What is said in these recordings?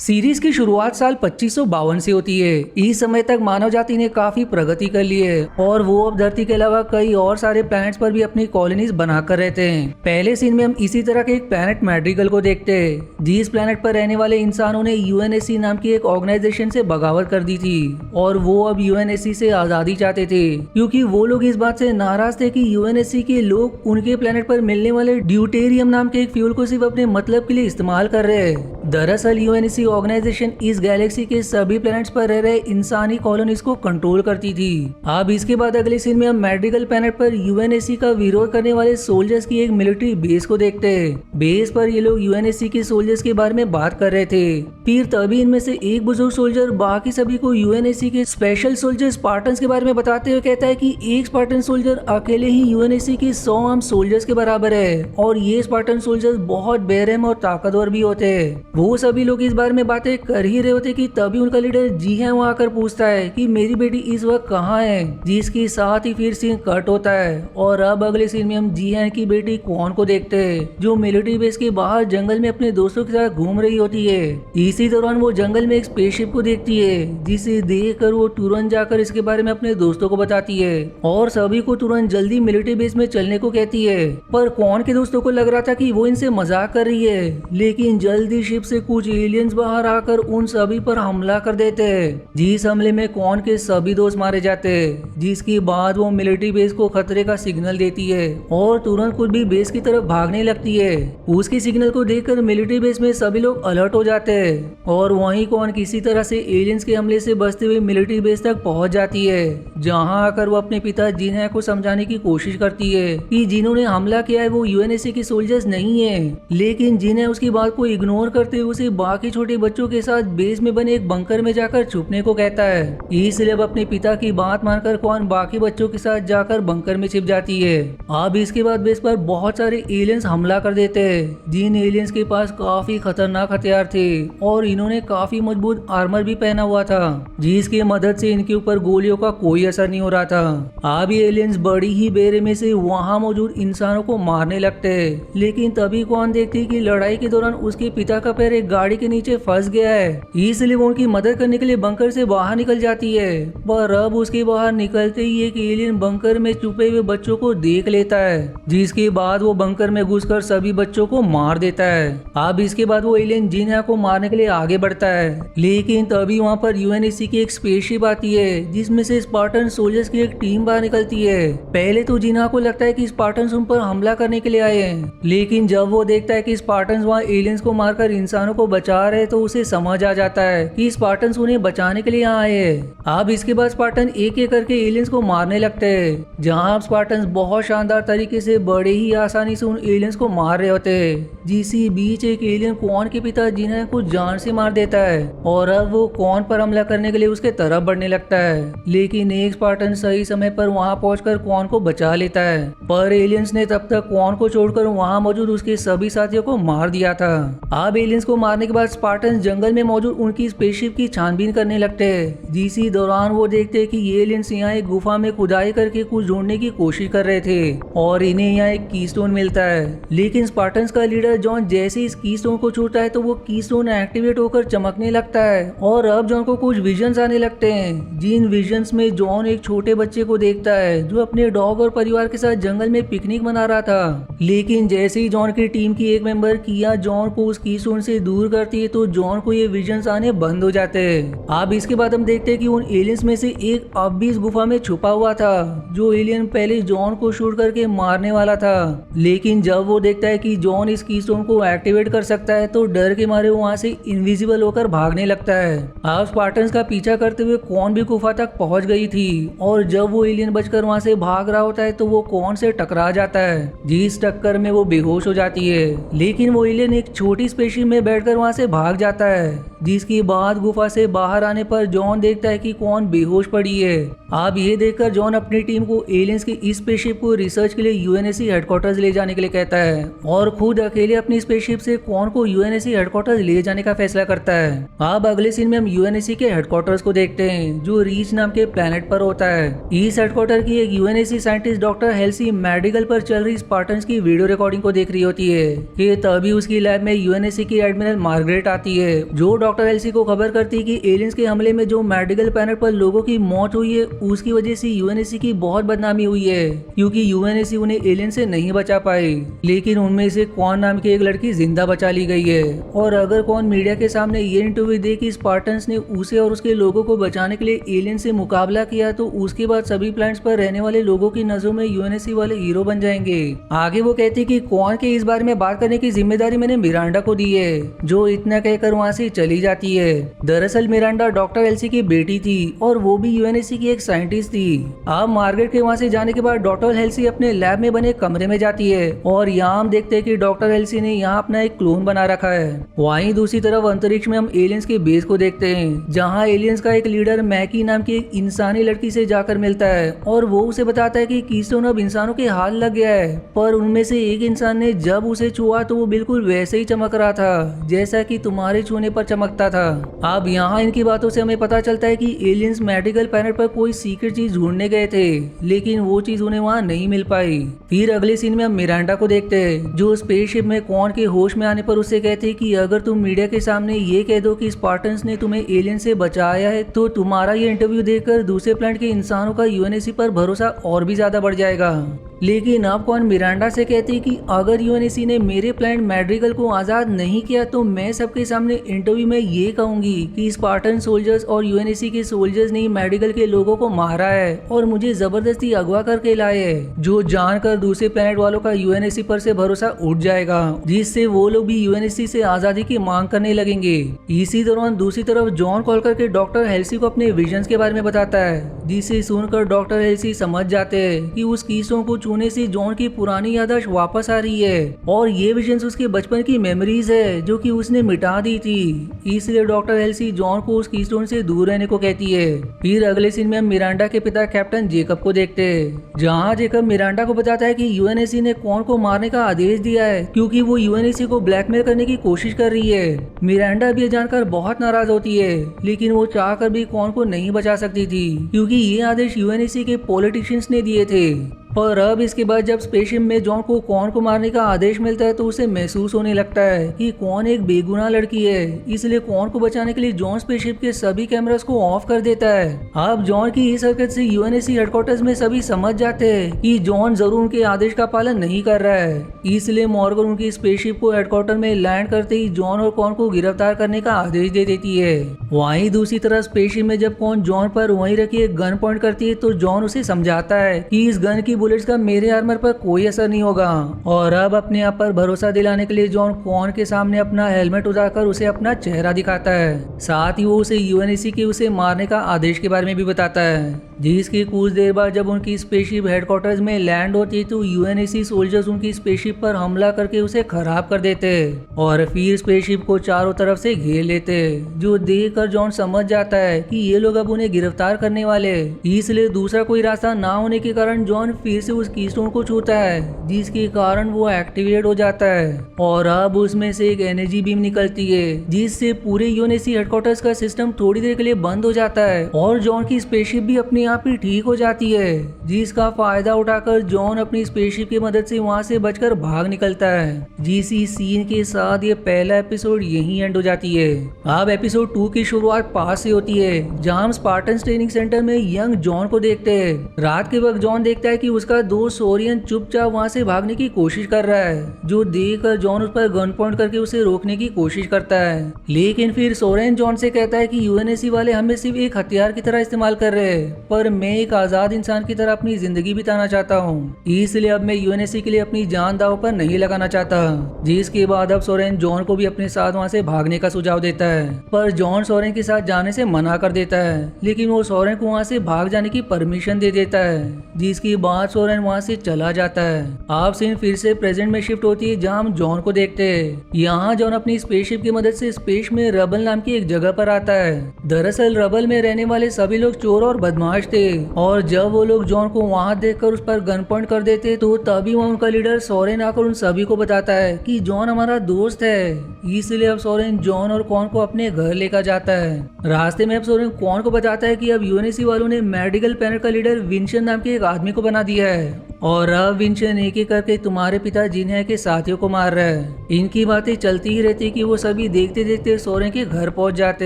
Series की शुरुआत साल 2552 से होती है। इस समय तक मानव जाति ने काफी प्रगति कर ली है और वो अब धरती के अलावा कई और सारे प्लैनेट्स पर भी अपनी कॉलोनीज बनाकर रहते हैं। पहले सीन में हम इसी तरह के एक प्लैनेट मैड्रिगल को देखते हैं। जिस प्लैनेट पर रहने वाले इंसानों ने यूएनएससी नाम की एक ऑर्गेनाइजेशन से बगावत कर दी थी और वो अब यूएनएससी से आजादी चाहते थे, क्योंकि वो लोग इस बात से नाराज थे कि यूएनएससी के लोग उनके प्लैनेट पर मिलने वाले ड्यूटेरियम नाम के एक फ्यूल को सिर्फ अपने मतलब के लिए इस्तेमाल कर रहे हैं। दरअसल यूएनएससी ऑर्गेनाइजेशन इस गैलेक्सी के सभी प्लैनेट्स पर रह रहे इंसानी कॉलोनीज को कंट्रोल करती थी। अब इसके बाद अगले सीन में हम मैड्रिगल प्लैनेट पर यूएनएससी का विरोध करने वाले सोल्जर्स की एक मिलिट्री बेस को देखते हैं। बेस पर ये लोग यूएनएससी के सोल्जर्स के बारे में बात कर रहे थे। फिर तभी इनमें से एक बुजुर्ग सोल्जर बाकी सभी को यूएनएससी के स्पेशल सोल्जर स्पार्टन्स के बारे में बताते हुए कहता है कि एक स्पार्टन सोल्जर अकेले ही यूएनएससी के 100 आम सोल्जर्स के बराबर है और ये स्पार्टन सोल्जर्स बहुत बेरहम और ताकतवर भी होते हैं। वो सभी लोग इस बारे में बातें कर ही रहे होते कि तभी उनका लीडर जी है वहाँ आकर पूछता है कि मेरी बेटी इस वक्त कहाँ है, जिसके साथ ही फिर सीन कट होता है और अब अगले सीन में हम जी है की बेटी कौन को देखते हैं, जो मिलिट्री बेस के बाहर जंगल में अपने दोस्तों के साथ घूम रही होती है। इसी दौरान वो जंगल में एक स्पेसशिप को देखती है, जिसे देखकर वो तुरंत जाकर इसके बारे में अपने दोस्तों को बताती है और सभी को तुरंत जल्दी मिलिट्री बेस में चलने को कहती है। पर कौन के दोस्तों को लग रहा था कि वो इनसे मजाक कर रही है, लेकिन जल्दी शिप से कुछ एलियंस बाहर आकर उन सभी पर हमला कर देते हैं। जिस हमले में कौन के सभी दोस्त मारे जाते हैं, जिसके बाद वो मिलिट्री बेस को खतरे का सिग्नल देती है और तुरंत खुद भी बेस की तरफ भागने लगती है। उसकी सिग्नल को देखकर मिलिट्री बेस में सभी लोग अलर्ट हो जाते हैं और वहीं कौन किसी तरह से एलियंस के हमले से बचते हुए मिलिट्री बेस तक पहुंच जाती है, जहां आकर वो अपने पिता जिन्हा को समझाने की कोशिश करती है कि जिन्होंने हमला किया है वो यूएनएससी के सोल्जर्स नहीं है। लेकिन जिन्हा उसकी बात को इग्नोर करते हुए उसे बाकी छोटे बच्चों के साथ बेस में बने एक बंकर में जाकर छुपने को कहता है। इसलिए अब अपने पिता की बात मानकर कौन बाकी बच्चों के साथ जाकर बंकर में छिप जाती है। अब इसके बाद बेस पर बहुत सारे एलियंस हमला कर देते हैं, जिन एलियंस के पास काफी खतरनाक हथियार थे और इन्होंने काफी मजबूत आर्मर भी पहना हुआ था, जिसकी मदद से इनके ऊपर गोलियों का कोई असर नहीं हो रहा था। अब ये एलियंस बड़ी ही बेरहमी से वहाँ मौजूद इंसानों को मारने लगते हैं, लेकिन तभी कौन देखती कि लड़ाई के दौरान उसके पिता का पैर एक गाड़ी के नीचे फंस गया है, इसलिए वो उनकी मदद करने के लिए बंकर से बाहर निकल जाती है। पर अब उसके बाहर निकलते ही एक एलियन बंकर में छुपे हुए बच्चों को देख लेता है, जिसके बाद वो बंकर में घुसकर सभी बच्चों को मार देता है। अब इसके बाद वो एलियन जिन्हा को मारने के लिए आगे बढ़ता है, लेकिन तभी वहाँ पर यूएनएससी की एक स्पेसशिप आती है, जिसमें से स्पार्टन सोल्जर्स की एक टीम बाहर निकलती है। पहले तो जिन्हा को लगता है कि स्पार्टन्स उन पर हमला करने के लिए आए हैं, लेकिन जब वो देखता है कि स्पार्टन्स वहाँ एलियंस को मारकर इंसानों को बचा रहे तो उसे समझ आ जाता है कि स्पार्टन्स उन्हें बचाने के लिए यहाँ आए हैं। अब इसके बाद स्पार्टन एक एक करके एलियंस को मारने लगते हैं, जहाँ स्पार्टन्स बहुत शानदार तरीके से बड़े ही आसानी से उन एलियंस को मार रहे होते हैं। जिसी बीच एक एलियन कौन के पिता जिन्हें कुछ जान से मार देता है और अब वो कौन पर हमला करने के लिए उसके तरफ बढ़ने लगता है, लेकिन एक स्पार्टन सही समय पर वहाँ पहुंचकर कौन को बचा लेता है। पर एलियंस ने तब तक कौन को छोड़कर वहाँ मौजूद उसके सभी साथियों को मार दिया था। अब एलियंस को मारने के बाद स्पार्टन जंगल में मौजूद उनकी स्पेसशिप की छानबीन करने लगते हैं। जिसी दौरान वो देखते हैं कि ये एलियंस यहाँ एक गुफा में खुदाई करके कुछ ढूंढने की कोशिश कर रहे थे और इन्हें यहाँ एक कीस्टोन मिलता है। लेकिन स्पार्टन्स का लीडर जॉन जैसे इस कीस्टोन को छूता है तो वो कीस्टोन एक्टिवेट होकर चमकने लगता है और अब जॉन को कुछ विजन्स आने लगते हैं, जिन विजन्स में जॉन एक छोटे बच्चे को देखता है जो अपने डॉग और परिवार के साथ जंगल में पिकनिक मना रहा था। लेकिन जैसे ही जॉन की टीम की एक मेंबर किया जॉन को उस कीस्टोन से दूर करती है तो जॉन को ये विजन्स आने बंद हो जाते हैं। अब इसके बाद हम देखते हैं कि उन एलियंस में से एक अब भी इस गुफा में छुपा हुआ था, जो एलियन पहले जॉन को शूट करके मारने वाला था। लेकिन जब वो देखता है कि जॉन इस कीस्टोन को एक्टिवेट कर सकता है तो डर के मारे वहाँ से इनविजिबल होकर भागने लगता है। अब स्पार्टन्स का पीछा करते हुए कौन भी गुफा तक पहुंच गई थी और जब वो एलियन बचकर वहाँ से भाग रहा होता है तो वो कौन से टकरा जाता है, जिस टक्कर में वो बेहोश हो जाती है। लेकिन वो एलियन एक छोटी स्पेसशिप में बैठकर वहाँ से भाग जाता है, जिसके बाद गुफा से बाहर आने पर जॉन देखता है कि कौन बेहोश पड़ी है। अब ये देखकर जॉन अपनी टीम को एलियंस की इस स्पेसशिप को रिसर्च के लिए यूएनएससी हेडक्वार्टर्स ले जाने के लिए कहता है और खुद अकेले अपनी स्पेसशिप से कौन को यूएनएससी हेडक्वार्टर्स ले जाने का फैसला करता है। अब अगले सीन में हम यूएनएससी के हेडक्वार्टर्स को देखते हैं, जो रीच नाम के प्लेनेट पर होता है। इस हेडक्वार्टर की एक UNSC scientist doctor Halsey Madrigal पर चल रही स्पार्टन्स की वीडियो रिकॉर्डिंग को देख रही होती है कि तभी उसकी लैब में यूएनएससी की एडमिरल मार्गरेट आती जाती है, जो डॉक्टर एल्सी को खबर करती है कि एलियंस के हमले में जो मेडिकल प्लैनेट पर लोगों की मौत हुई है उसकी वजह से यूएनएससी की बहुत बदनामी हुई है, क्योंकि यूएनएससी उन्हें एलियन से नहीं बचा पाई, लेकिन उनमें से कौन नाम की एक लड़की जिंदा बचा ली गई है। और अगर कौन मीडिया के सामने ये इंटरव्यू दे कि स्पार्टन्स ने उसे और उसके लोगों को बचाने के लिए एलियन से मुकाबला किया, तो उसके बाद सभी प्लैनेट्स पर रहने वाले लोगों की नजरों में यूएनएससी वाले हीरो बन जाएंगे। आगे वो कहती कि कौन के इस बारे में बात करने की जिम्मेदारी मैंने मिरांडा को दी है, जो इतना कहकर वहाँ से चली जाती है। दरअसल मिरांडा डॉक्टर एल्सी की बेटी थी और वो भी यूएनएससी की एक साइंटिस्ट थी। अब मार्गरेट के वहाँ से जाने के बाद डॉक्टर एल्सी अपने लैब में बने कमरे में जाती है और यहाँ हम देखते हैं कि डॉक्टर एल्सी ने यहाँ अपना एक क्लोन बना रखा है। वहीं दूसरी तरफ अंतरिक्ष में हम एलियंस के बेस को देखते हैं, जहाँ एलियंस का एक लीडर मैकी नाम की एक इंसानी लड़की से जाकर मिलता है और वो उसे बताता है कि कीस्टोन अब इंसानों के हाथ लग गया है, पर उनमें से एक इंसान ने जब उसे छुआ तो वो बिल्कुल वैसे ही चमक रहा था जैसा कि तुम्हारे छूने पर चमकता था। अब यहाँ इनकी बातों से हमें पता चलता है कि एलियंस मेडिकल प्लैनेट पर कोई सीक्रेट चीज ढूंढने गए थे, लेकिन वो चीज उन्हें वहाँ नहीं मिल पाई। फिर अगले सीन में हम मिरांडा को देखते हैं, जो स्पेसशिप में कॉन के होश में आने पर उससे कहते हैं कि अगर तुम मीडिया के सामने ये कह दो कि स्पार्टन्स ने तुम्हें एलियन से बचाया है, तो तुम्हारा ये इंटरव्यू देखकर दूसरे प्लैनेट के इंसानों का यूएनएससी पर भरोसा और भी ज्यादा बढ़ जाएगा। लेकिन अब कौन मिरांडा से कहती कि अगर यूएनएससी ने मेरे प्लैनेट मैड्रिगल को आजाद नहीं किया तो मैं सबके सामने इंटरव्यू में ये कहूंगी कि स्पार्टन सोल्जर्स और यूएनएससी के सोल्जर्स ने मैड्रिगल के लोगों को मारा है और मुझे जबरदस्ती अगवा करके लाए है, जो जानकर दूसरे प्लैनेट वालों का यूएनएससी पर से भरोसा उठ जाएगा, जिससे वो लोग भी यूएनएससी से आजादी की मांग करने लगेंगे। इसी दौरान दूसरी तरफ जॉन कॉल करके डॉक्टर हेल्सी को अपने विजन्स के बारे में बताता है, जिसे सुनकर डॉक्टर हेल्सी समझ जाते हैं कि उस कीस्टोन को छूने से जॉन की पुरानी याददाश्त वापस आ रही है और ये विजन्स उसके बचपन की मेमोरीज है जो कि उसने मिटा दी थी। इसलिए डॉक्टर हेल्सी जॉन को उस कीस्टोन से दूर रहने को कहती है। फिर अगले सीन में हम मिरांडा के पिता कैप्टन जेकब को देखते हैं, जहाँ जेकब मिरांडा को बताता है कि यूएनएससी ने कॉन को मारने का आदेश दिया है क्योंकि वो यूएनएससी को ब्लैकमेल करने की कोशिश कर रही है। मिरांडा भी जानकर बहुत नाराज होती है, लेकिन वो चाहकर भी कॉन को नहीं बचा सकती थी क्योंकि ये आदेश यूएनएससी के पॉलिटिशियंस ने दिए थे। पर अब इसके बाद जब स्पेसशिप में जॉन को कॉन को मारने का आदेश मिलता है तो उसे महसूस होने लगता है कि कॉन एक बेगुनाह लड़की है, इसलिए कॉन को बचाने के लिए जॉन स्पेसशिप के सभी कैमरास को ऑफ कर देता है। अब जॉन की इस हरकत से यूएनएससी हेडक्वार्टर्स में सभी समझ जाते हैं कि जॉन जरूर उनके आदेश का पालन नहीं कर रहा है, इसलिए मॉर्गन उनकी स्पेसशिप को हेडक्वार्टर में लैंड करते ही जॉन और कॉन को गिरफ्तार करने का आदेश दे देती है। वहीं दूसरी तरफ स्पेसशिप में जब कॉन जॉन पर वहीं रखी एक गन पॉइंट करती है तो जॉन उसे समझाता है कि इस गन की बुलेट्स का मेरे आर्मर पर कोई असर नहीं होगा। और अब अपने आप पर भरोसा दिलाने के लिए जॉन कॉन के सामने अपना हेलमेट उतारकर उसे अपना चेहरा दिखाता है। साथ ही वो उसे यूएनएससी के उसे मारने का आदेश के बारे में भी बताता है, जिसकी कुछ देर बाद जब उनकी स्पेसशिप हेडक्वार्टर्स में लैंड होती है तो यूएनएससी सोल्जर्स उनकी स्पेसशिप पर हमला करके उसे खराब कर देते और फिर स्पेसशिप को चारों तरफ से घेर लेते, जो देखकर जॉन समझ जाता है कि ये लोग अब उन्हें गिरफ्तार करने वाले। इसलिए दूसरा कोई रास्ता ना होने के कारण जॉन फिर से उस कीस्टोन को छूता है, जिसके कारण वो एक्टिवेट हो जाता है और अब उसमें से एक एनर्जी बीम निकलती है, जिससे पूरे यूएनएससी हेडक्वार्टर्स का सिस्टम थोड़ी देर के लिए बंद हो जाता है और जॉन की स्पेसशिप भी अपने आप ही ठीक हो जाती है, जिसका फायदा उठाकर जॉन अपनी स्पेसशिप की मदद से वहां से बचकर भाग निकलता है। जिस सीन के साथ ये पहला एपिसोड यहीं एंड हो जाती है। अब एपिसोड 2 की शुरुआत पास से होती है, जहां हम स्पार्टन ट्रेनिंग सेंटर में यंग जॉन को देखते हैं। रात के वक्त जॉन देखता है कि उसका दोस्त सोरियन चुपचाप वहां से भागने की कोशिश कर रहा है, जो देखकर जॉन उस पर गन पॉइंट करके उसे रोकने की कोशिश करता है। लेकिन फिर सोरेन जॉन से कहता है कि यूएनएससी वाले हमें सिर्फ एक हथियार की तरह इस्तेमाल कर रहे हैं, पर मैं एक आजाद इंसान की तरह अपनी जिंदगी बिताना चाहता हूँ, इसलिए अब मैं यूएनएससी के लिए अपनी जान दांव पर नहीं लगाना चाहता। जिसके बाद अब सोरेन जॉन को भी अपने साथ वहाँ से भागने का सुझाव देता है, पर जॉन सोरेन के साथ जाने से मना कर देता है, लेकिन वो सोरेन को वहाँ से भाग जाने की परमिशन दे देता है, जिसके बाद सोरेन वहाँ से चला जाता है। आप सीन फिर से प्रेजेंट में शिफ्ट होती है, जहाँ हम जॉन को देखते हैं। यहाँ जॉन अपनी स्पेसशिप की मदद से स्पेस में रबल नाम की एक जगह पर आता है। दरअसल रबल में रहने वाले सभी लोग चोर और बदमाश रिसर्च थे और जब वो लोग जॉन को वहाँ देखकर उस पर गन पॉइंट कर देते तो तभी वहाँ उनका लीडर सोरेन आकर उन सभी को बताता है कि जॉन हमारा दोस्त है। इसलिए अब सोरेन जॉन और कॉन को अपने घर लेकर जाता है। रास्ते में अब सोरेन कॉन को बताता है कि अब यूएनएससी वालों ने मेडिकल प्लानट का लीडर विंशन नाम के एक आदमी को बना दिया है और अब विंशन एक एक करके तुम्हारे पिता जिन्हें के साथियों को मार रहा है। इनकी बातें चलती ही रहती कि वो सभी देखते देखते सोरेन के घर पहुंच जाते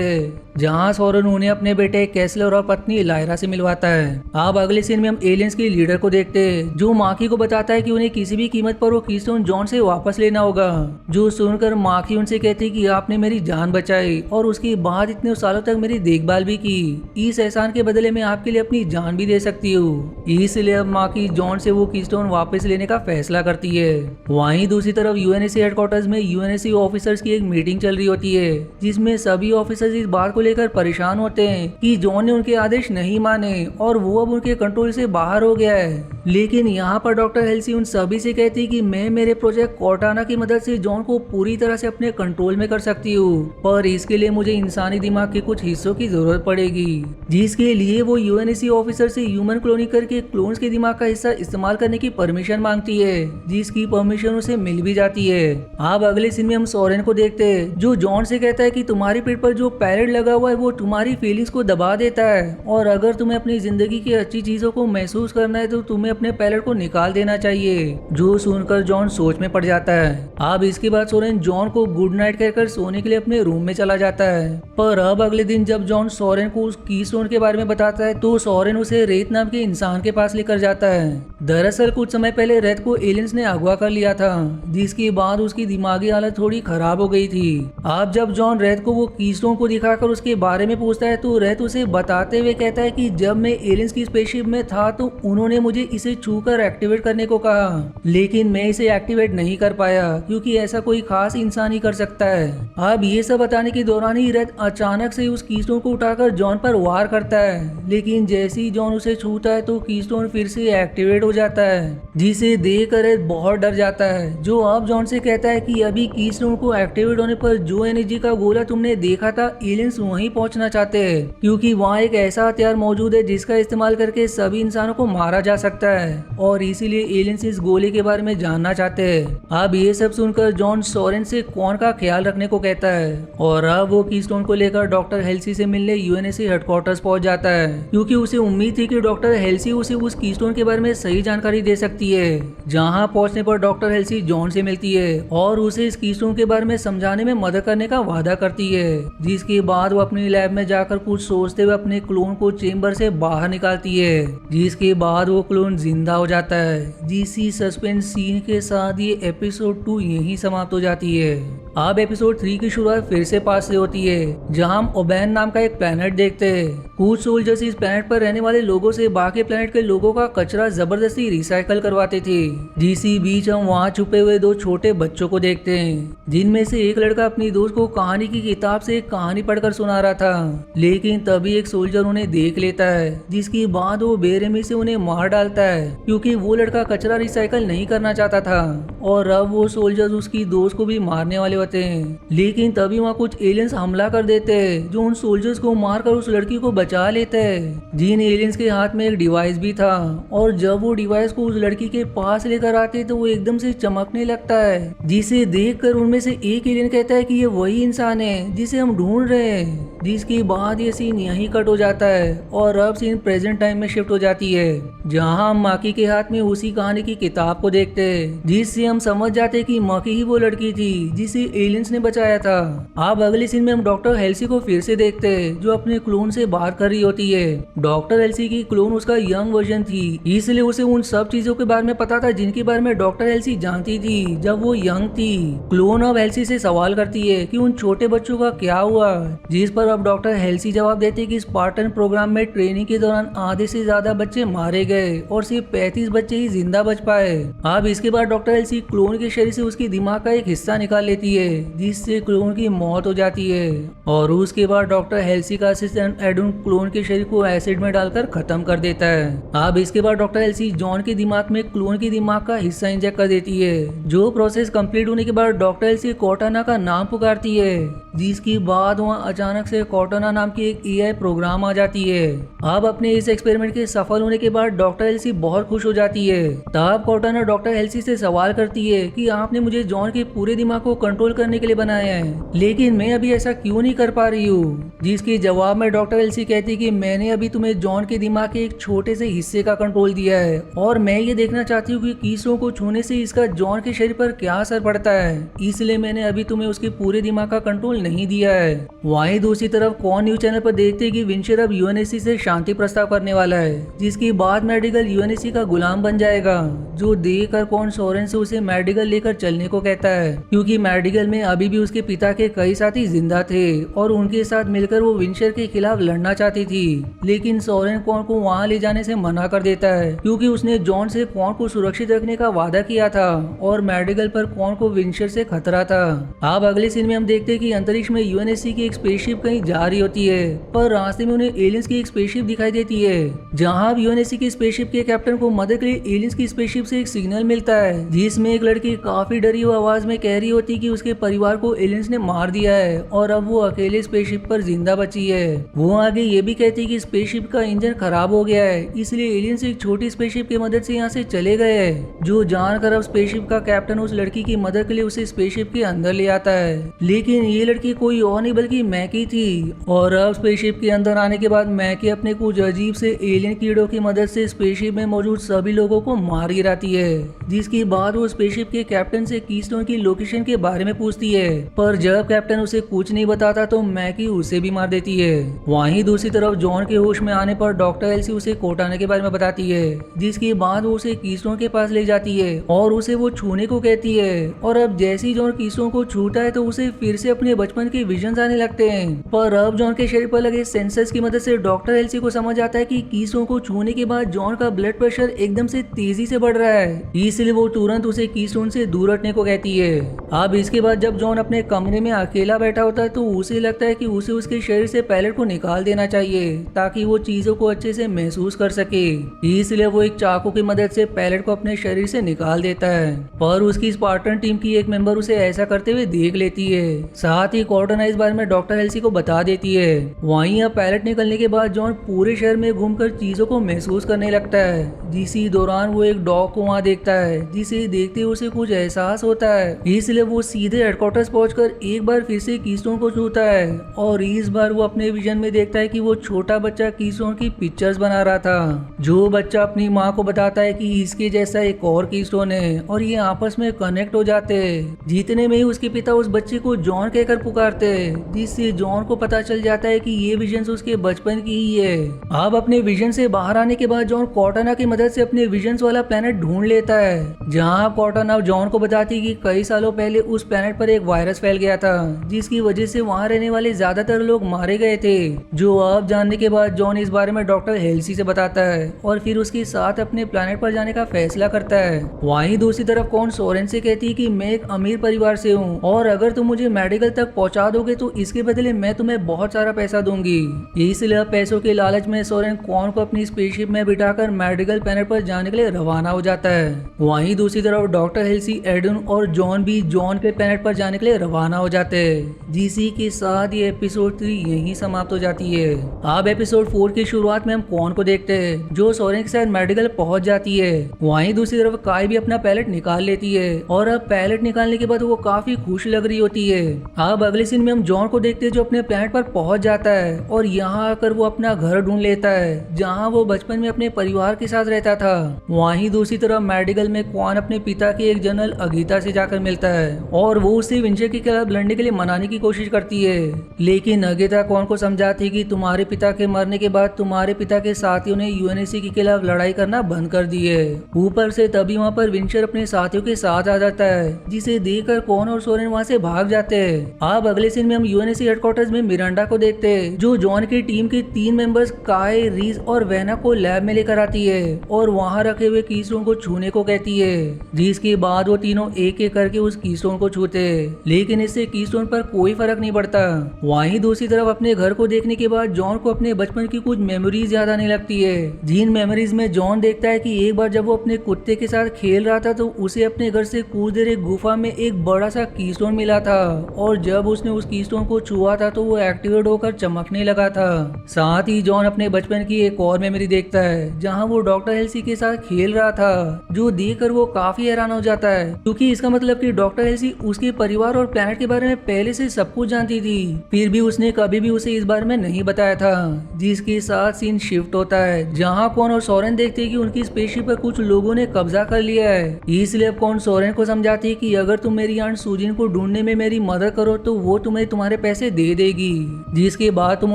हैं, जहां सोरेन उन्हें अपने बेटे कैसलर और पत्नी लायरा से मिलवाता है। अब अगले सीन में हम एलियंस के लीडर को देखते हैं, जो माकी को बताता है कि उन्हें किसी भी कीमत पर वो कीस्टोन जॉन से वापस लेना होगा। जो सुनकर माकी उनसे कहती कि आपने मेरी जान बचाई और उसके बाद इतने सालों तक मेरी देखभाल भी की, इस एहसान के बदले में आपके लिए अपनी जान भी दे सकती हूँ। इसलिए अब माकी जॉन से वो कीस्टोन वापस लेने का फैसला करती है। वहीं दूसरी तरफ यूएनएससी हेडक्वार्टर्स में यूएनएससी ऑफिसर्स की एक मीटिंग चल रही होती है, जिसमें सभी ऑफिसर्स इस बात को लेकर परेशान होते हैं कि जॉन ने उनके आदेश नहीं माने और वो अब उनके कंट्रोल से बाहर हो गया है। लेकिन यहाँ पर डॉक्टर हेल्सी उन सभी से कहती कि मैं मेरे प्रोजेक्ट कोर्टाना की मदद से जॉन को पूरी तरह से अपने कंट्रोल में कर सकती हूँ, पर इसके लिए मुझे इंसानी दिमाग के कुछ हिस्सों की जरूरत पड़ेगी, जिसके लिए वो यूएनएससी ऑफिसर से ह्यूमन क्लोनिंग करके क्लोन्स के दिमाग का हिस्सा इस्तेमाल करने की परमिशन मांगती है, जिसकी परमिशन उसे मिल भी जाती है। अब अगले सीन में हम सोरेन को देखते हैं, जो जॉन से कहता है कि तुम्हारी पीठ पर जो पैलेट लगा हुआ है वो तुम्हारी फीलिंग्स को दबा देता है और अगर तुम्हें अपनी जिंदगी की अच्छी चीजों को महसूस करना है तो तुम्हें अपने पैलेट को निकाल देना चाहिए। जो सुनकर जॉन सोच में पड़ जाता है। अब इसके बाद सोरेन जॉन को गुड नाइट कहकर सोने के लिए अपने रूम में चला जाता है। पर अब अगले दिन जब जॉन सोरेन को उस कीस्टोन के बारे में बताता है तो सोरेन उसे रेत नाम के इंसान के पास लेकर जाता है। दरअसल कुछ समय पहले रेत को एलियंस ने अगवा कर लिया था, जिसके बाद उसकी दिमागी हालत थोड़ी खराब हो गई थी। अब जब जॉन रेत को वो कीस्टोन को दिखाकर उसके बारे में पूछता है तो रेत उसे बताते हुए कहता है कि जब मैं एलियंस की स्पेसशिप में था तो उन्होंने मुझे इसे छूकर एक्टिवेट करने को कहा, लेकिन मैं इसे एक्टिवेट नहीं कर पाया क्योंकि ऐसा कोई खास इंसान ही कर सकता है। अब ये सब बताने के दौरान ही रेत अचानक से उस कीस्टोन को उठाकर जॉन पर वार करता है, लेकिन जैसे ही जॉन उसे छूता है तो कीस्टोन फिर से एक्टिवेट हो जाता है, जिसे देखकर रेत बहुत डर जाता है। जो अब जॉन से कहता है कि अभी कीस्टोन को एक्टिवेट होने पर जो एनर्जी का गोला तुमने देखा था एलियंस वहीं पहुंचना चाहते हैं, क्योंकि वहाँ एक ऐसा हथियार मौजूद है जिसका इस्तेमाल करके सभी इंसानों को मारा जा सकता है और इसीलिए एलियंस इस गोले के बारे में जानना चाहते हैं। अब ये सब सुनकर जॉन सोरेन से कॉन का ख्याल रखने को कहता है और अब वो कीस्टोन को लेकर डॉक्टर हेल्सी से मिलने यूएनएससी हेडक्वार्टर्स पहुंच जाता है, क्योंकि उसे उम्मीद थी कि डॉक्टर हेल्सी उसे उस कीस्टोन के बारे में सही जानकारी दे सकती है। जहां पहुंचने पर डॉक्टर हेल्सी जॉन से मिलती है और उसे इस कीस्टोन के बारे में समझाने में मदद करने का वादा करती है, जिसके बाद वो अपनी लैब में जाकर कुछ सोचते हुए अपने क्लोन को चेंबर से बाहर निकालती है, जिसके बाद वो क्लोन जिंदा हो जाता है। जिसी सस्पेंस सीन के साथ ये एपिसोड 2 यहीं समाप्त हो जाती है। अब एपिसोड 3 की शुरुआत फिर से पास से होती है, जहां हम ओबैन नाम का एक प्लेनेट देखते हैं। कुछ सोल्जर्स इस प्लेनेट पर रहने वाले लोगों से बाकी प्लेनेट के लोगों का कचरा जबरदस्ती रिसाइकल करवाते थे। जिसी बीच हम वहां छुपे हुए 2 छोटे बच्चों को देखते हैं, जिनमें से एक लड़का अपनी दोस्त को कहानी की किताब से एक कहानी पढ़कर सुना रहा था, लेकिन तभी एक सोल्जर उन्हें देख लेता है, जिसके बाद वो बेरहमी से उन्हें मार डालता है, क्योंकि वो लड़का कचरा रिसाइकल नहीं करना चाहता था और अब वो सोल्जर्स उसकी दोस्त को भी मारने वाले होते हैं। लेकिन तभी वहाँ कुछ एलियंस हमला कर देते हैं, जो उन सोल्जर्स को मारकर उस लड़की को बचा लेते हैं। जिन एलियंस के हाथ में एक डिवाइस भी था और जब वो डिवाइस को उस लड़की के पास लेकर आते तो वो एकदम से चमकने लगता है, जिसे देखकर उनमें से एक एलियन कहता है कि ये वही इंसान है जिसे हम ढूंढ रहे हैं। जिसके बाद ये सीन यहीं कट हो जाता है और अब सीन प्रेजेंट टाइम में शिफ्ट हो जाती है, जहां हम माकी के हाथ में उसी कहानी की किताब को देखते हैं, जिससे हम समझ जाते कि माकी ही वो लड़की थी जिसे एलियंस ने बचाया था। अब अगले सीन में हम डॉक्टर हेल्सी को फिर से देखते हैं, जो अपने क्लोन से बात कर रही होती है। डॉक्टर हेल्सी की क्लोन उसका यंग वर्जन थी, इसलिए उसे उन सब चीजों के बारे में पता था जिनके बारे में डॉक्टर हेल्सी जानती थी जब वो यंग थी। क्लोन अब हेल्सी से सवाल करती है कि उन छोटे बच्चों का क्या हुआ, जिस पर अब डॉक्टर हेल्सी जवाब देते कि स्पार्टन प्रोग्राम में ट्रेनिंग के दौरान आधे से ज्यादा बच्चे मारे गए और सिर्फ 35 बच्चे ही जिंदा बच पाए। अब इसके बाद डॉक्टर हेल्सी क्लोन के शरीर से उसकी दिमाग का एक हिस्सा निकाल लेती है जिससे क्लोन की मौत हो जाती है। और उसके बाद डॉक्टर हेल्सी का असिस्टेंट एडून क्लोन के शरीर को एसिड में डालकर खत्म कर देता है। अब इसके बाद डॉक्टर हेल्सी जॉन के दिमाग में क्लोन के दिमाग का हिस्सा इंजेक्ट कर देती है। जो प्रोसेस कंप्लीट होने के बाद डॉक्टर हेल्सी कॉर्टाना का नाम पुकारती है, जिसके बाद वहाँ अचानक से कॉर्टाना नाम की एक एआई प्रोग्राम आ जाती है। अब अपने इस एक्सपेरिमेंट के सफल होने के बाद डॉक्टर हेल्सी बहुत खुश हो जाती है। तब कॉर्टाना डॉक्टर हेल्सी से सवाल करती है कि आपने मुझे जॉन के पूरे दिमाग को कंट्रोल करने के लिए बनाया है, लेकिन मैं अभी ऐसा क्यों नहीं कर पा रही हूँ। जिसके जवाब में डॉक्टर हेल्सी कहती है कि मैंने अभी तुम्हें जॉन के दिमाग के एक छोटे से हिस्से का कंट्रोल दिया है और मैं ये देखना चाहती हूँ कि कीसों को छूने से इसका जॉन के शरीर पर क्या असर पड़ता है, इसलिए मैंने अभी तुम्हें उसके पूरे दिमाग का कंट्रोल नहीं दिया है। वहीं दूसरी तरफ कॉन न्यूज चैनल पर देखते हैं कि विंचर अब यूएनएससी से शांति प्रस्ताव करने वाला है, जिसके बाद मेडिकल यूएनएससी का गुलाम बन जाएगा। जो देखकर कॉन सोरेन से उसे मेडिकल लेकर चलने को कहता है, क्योंकि मेडिकल में अभी भी उसके पिता के कई साथी जिंदा थे और उनके साथ मिलकर वो विंचर के खिलाफ लड़ना चाहती थी। लेकिन सोरेन कॉन को वहां ले जाने से मना कर देता है, क्योंकि उसने जॉन से कॉन को सुरक्षित रखने का वादा किया था और मेडिकल पर कॉन को विंचर से खतरा था। अब अगले सीन में हम देखते हैं कि अंतरिक्ष में यूएनएससी की एक स्पेसशिप कहीं जा रही होती है, पर रास्ते में उन्हें एलियंस की एक स्पेसशिप दिखाई देती है। जहां यूएनएससी की स्पेसशिप के कैप्टन को मदद के लिए एलियंस की स्पेसशिप से एक सिग्नल मिलता है, जिसमें एक लड़की काफी डरी हुई आवाज में कह रही होती कि उसके परिवार को एलियंस ने मार दिया है और अब वो अकेले स्पेसशिप पर जिंदा बची है। वो आगे ये भी कहती है कि स्पेसशिप का इंजन खराब हो गया है, इसलिए एलियंस एक छोटी स्पेसशिप की मदद से यहाँ से चले गए। जो जानकर अब स्पेसशिप का कैप्टन उस लड़की की मदद के लिए उसे स्पेसशिप के अंदर ले आता है, लेकिन ये लड़की कोई और नहीं बल्कि मैकी थी। और अब स्पेसशिप के अंदर आने के बाद मैकी अपने कुछ अजीब से एलियन कीड़ों की मदद से स्पेसशिप में मौजूद सभी लोगों को मार गिराती है। जिसके बाद वो स्पेसशिप के कैप्टन से कीस्टोन की लोकेशन के बारे में पूछती है, पर जब कैप्टन उसे कुछ नहीं बताता तो मैकी उसे भी मार देती है। वहीं दूसरी तरफ जॉन के होश में आने पर डॉक्टर एल्सी उसे कॉर्टाना के बारे में बताती है, जिसके बाद वो उसे कीस्टोन के पास ले जाती है और उसे वो छूने को कहती है। और अब जैसे ही जॉन कीस्टोन को छूता है तो उसे फिर से अपने बचपन के विजन आने लगते हैं। पर अब जॉन के शरीर पर लगे सेंसर्स की मदद से डॉक्टर एल्सी को समझ आता है कि कीस्टोन को छूने के बाद जॉन का ब्लड प्रेशर एकदम से तेजी से बढ़ रहा है, इसलिए वो तुरंत उसे कीस्टोन से दूर हटने को कहती है। अब इसके बाद जब जॉन अपने कमरे में अकेला बैठा होता है तो उसे लगता है कि उसे उसके शरीर से पैलेट को निकाल देना चाहिए ताकि वो चीजों को अच्छे से महसूस कर सके। इसलिए वो एक चाकू की मदद से पैलेट को अपने शरीर से निकाल देता है, पर उसकी स्पार्टन टीम की एक मेंबर उसे ऐसा करते हुए देख लेती है। साथ ही कॉर्टाना इस बारे में डॉक्टर एल्सी को बता देती है। वहीं अब पैलेट निकलने के बाद जॉन पूरे शहर में घूमकर चीजों को महसूस करने लगता है। इसी दौरान वो एक डॉग को वहाँ देखता है, जिसे देखते उसे कुछ एहसास होता है, इसलिए वो सीधे हेडक्वार्टर्स पहुंचकर एक बार फिर से कीस्टोन को छूता है और इस बार वो अपने विजन में देखता है कि वो छोटा बच्चा कीस्टोन की पिक्चर्स बना रहा था। जो बच्चा अपनी माँ को बताता है कि इसके जैसा एक और कीस्टोन है और ये आपस में कनेक्ट हो जाते हैं। जीतने में ही उसके पिता उस बच्चे को जॉन कहकर पुकारते हैं, जिससे जॉन को पता चल जाता है कि ये विजन उसके बचपन की ही है। अब अपने विजन से बाहर आने के बाद जॉन कॉर्टाना की मदद से अपने विजन वाला प्लेनेट ढूंढ लेता है, जहाँ कॉर्टाना जॉन को बताती है कि कई सालों पहले उस प्लेनेट पर एक वायरस फैल गया था, जिसकी वजह से वहाँ रहने वाले ज्यादातर लोग मारे गए थे। जो अब जानने के बाद जॉन इस बारे में डॉक्टर हेल्सी से बताता है और फिर उसके साथ अपने प्लेनेट पर जाने का फैसला करता है। वहीं दूसरी तरफ कॉन सोरेन से कहती है कि मैं एक अमीर परिवार से हूँ और अगर तुम मुझे मेडिकल तक पहुँचा दोगे तो इसके बदले मैं तुम्हें बहुत सारा पैसा दूंगी। इसलिए पैसों के लालच में सोरेन कॉन को अपनी स्पेसशिप में बिठाकर मेडिकल प्लेनेट पर जाने के लिए रवाना हो जाता है। वहीं दूसरी तरफ डॉक्टर हेल्सी, एडन और जॉन भी जॉन के प्लेनेट पर जाने के लिए रवाना हो जाते हैं। जिसी के साथ ये एपिसोड 3 यहीं समाप्त हो जाती है। अब एपिसोड 4 की शुरुआत में हम कॉन को देखते हैं, जो सोरेन के साथ मेडिकल पहुंच जाती है। वहीं दूसरी तरफ काय भी अपना पैलेट निकाल लेती है और अब पैलेट निकालने के बाद वो काफी खुश लग रही होती है। अब अगले सीन में हम जॉन को देखते हैं, जो अपने प्लेनेट पर पहुंच जाता है और यहाँ आकर वो अपना घर ढूंढ लेता है, जहाँ वो बचपन में अपने परिवार के साथ रहता था। वहीं दूसरी तरफ मेडिकल में कॉन अपने पिता के एक जनरल अगीता से जाकर मिलता है और वो उसे विंचर के खिलाफ लड़ने के लिए मनाने की कोशिश करती है, लेकिन अगीता कॉन को समझाती है कि तुम्हारे पिता के मरने के बाद तुम्हारे पिता के साथियों ने यूएनएससी के खिलाफ लड़ाई करना बंद कर दी है। ऊपर से तभी वहाँ पर विंचर अपने साथियों के साथ आ जाता है, जिसे देखकर कॉन और सोरेन वहाँ से भाग जाते हैं। अब अगले सीन में हम यूएनएससी हेडक्वार्टर्स में मिरांडा को देखते हैं, जो जॉन की टीम के 3 मेंबर्स काय, रीज और वेना को लैब में लेकर आती है और वहाँ रखे हुए कीस्टोन को छूने को कहती है। जिसके बाद वो तीनों एक एक करके उस कीस्टोन को छू होते, लेकिन इससे कीस्टोन पर कोई फर्क नहीं पड़ता। वहीं दूसरी तरफ अपने घर को देखने के बाद जॉन को अपने बचपन की कुछ मेमोरीज याद आने लगती है, जिन मेमोरीज में जॉन देखता है कि एक बार जब वो अपने कुत्ते के साथ खेल रहा था तो उसे अपने घर से कुछ देर एक गुफा में एक बड़ा सा कीस्टोन मिला था, और जब उसने उस कीस्टोन को छुआ था तो वो एक्टिवेट होकर चमकने लगा था। साथ ही जॉन अपने बचपन की एक और मेमोरी देखता है जहाँ वो डॉक्टर हेल्सी के साथ खेल रहा था, जो देखकर वो काफी हैरान हो जाता है, क्योंकि इसका मतलब कि डॉक्टर हेल्सी उसके परिवार और प्लेनेट के बारे में पहले से सब कुछ जानती थी, फिर भी उसने कभी भी उसे इस बारे में नहीं बताया था। जिसके साथ सीन शिफ्ट होता है जहाँ कॉन और सोरेन देखते हैं कि उनकी स्पेसशिप पर कुछ लोगों ने कब्जा कर लिया है। इसलिए अब कॉन सोरेन को समझाती है कि अगर तुम मेरी आंट सुजिन को ढूंढने में मेरी मदद करो तो वो तुम्हें तुम्हारे पैसे दे देगी, जिसके बाद तुम